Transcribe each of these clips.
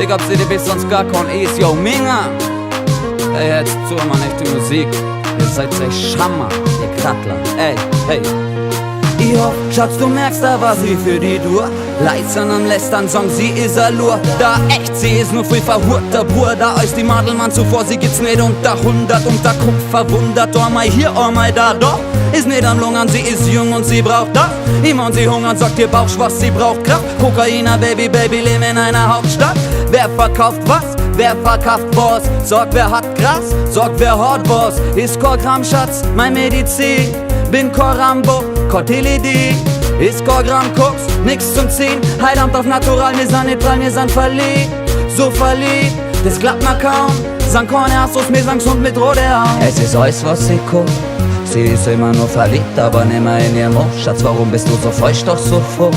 Big up CDB, sonst gar kein Ease, yo, Minga. Hey, jetzt zu, man, echte Musik. Ihr seid echt Schammer, ihr Krattler. Ey, hey. Jo, Schatz, du merkst da, was sie für die Dur. Leizern am Lästern, Song, sie is allur. Da echt, sie is nur viel verhurter Bruder. Da ist die Madelmann zuvor, sie gibt's nicht unter 100. Und da Kopf verwundert, oh mal hier, oh mal da, doch. Ist nicht am Lungern, sie ist jung und sie braucht das. Immer und sie hungern, sagt ihr Bauchschwass, sie braucht Kraft. Kokainer, Baby, Baby, leben in einer Hauptstadt. Wer verkauft was? Wer verkauft Boss? Sorgt wer hat Gras? Sorgt wer hat Boss? Ist Korkram, Schatz, mein Medizin. Bin Korambo, Cortilidi. Ist Korgram, Koks, nix zum Ziehen. Heiland auf Natural, mir san nicht prall, mir san verliebt. So verliebt, das klappt mal kaum. San Korneassos, mir sangs und mit rote Haut. Es ist alles, was sie guckt. Sie ist immer nur verliebt, aber nimmer in ihr Mund. Schatz, warum bist du so feucht, doch so froh?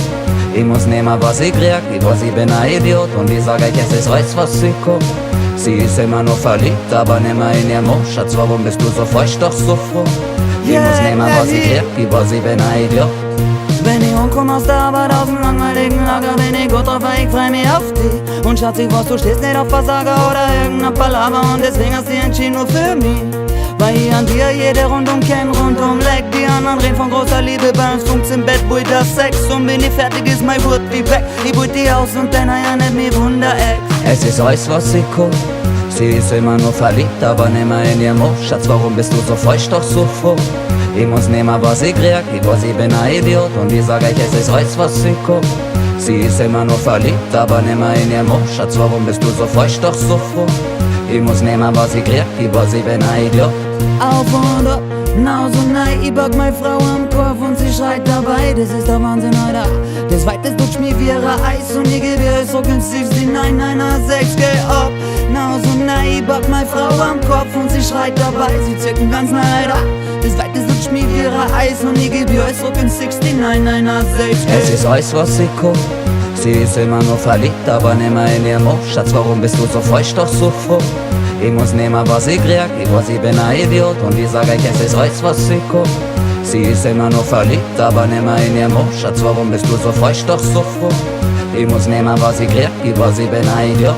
Ich muss nehmen, was ich krieg, ich weiß, ich bin ein Idiot. Und ich sag euch, es ist alles, was sie guckt. Sie ist immer nur verliebt, aber nimmer in ihr Mund. Schatz, warum bist du so feucht, doch so froh? Ich muss nehmen, was ich krieg, ich weiß, ich bin ein Idiot. Wenn ich umkomme aus der Arbeit aus dem langweiligen Lager, bin ich gut drauf, weil ich freu mich auf dich. Und Schatz, ich weiß, du stehst nicht auf Versager oder irgendein Palaver. Und deswegen hast du dich entschieden nur für mich. Weil ich an dir jede Rundum kenn, rundum leck. Die anderen reden von großer Liebe, bei uns funkt's im Bett, buit das Sex. Und wenn ich fertig ist, mein Wut wie weg. Ich buit die aus und dann ja nicht mehr Wundereck. Es ist alles, was sie guckt. Sie ist immer nur verliebt, aber nimmer in ihr Mund. Schatz, warum bist du so feucht, doch so froh? Ich muss nehmen, was ich krieg, ich weiß, ich bin ein Idiot. Und ich sag euch, es ist alles, was sie guckt. Sie ist immer nur verliebt, aber nimmer in ihr Mund. Schatz, warum bist du so feucht, doch so froh? Ich muss nehmen, was ich krieg, ich weiß, ich bin ein Idiot. Auf und ab, na so nein, ich pack meine Frau am Kopf und sie schreit dabei, das ist der Wahnsinn, Alter. Das Weite tut mir wie ihre Eis und ich gebe ihr so günstig, sie 996, geh ab. Na so nein, ich pack meine Frau am Kopf und sie schreit dabei, sie zirken ganz nah, Alter. Das Weite tut mir wie ihre Eis und ich gebe ihr so günstig, die 996, es ist alles, was sie guckt. Sie ist immer nur verliebt, aber nimmer in ihr Mund. Schatz, warum bist du so feucht, doch so froh? Ich muss nehmen, was ich krieg, ich weiß, ich bin ein Idiot. Und ich sag euch, es ist alles, was sie guckt. Sie ist immer nur verliebt, aber nimmer in ihr Mund. Schatz, warum bist du so feucht, doch so froh? Ich muss nehmen, was ich krieg, ich weiß, ich bin ein Idiot.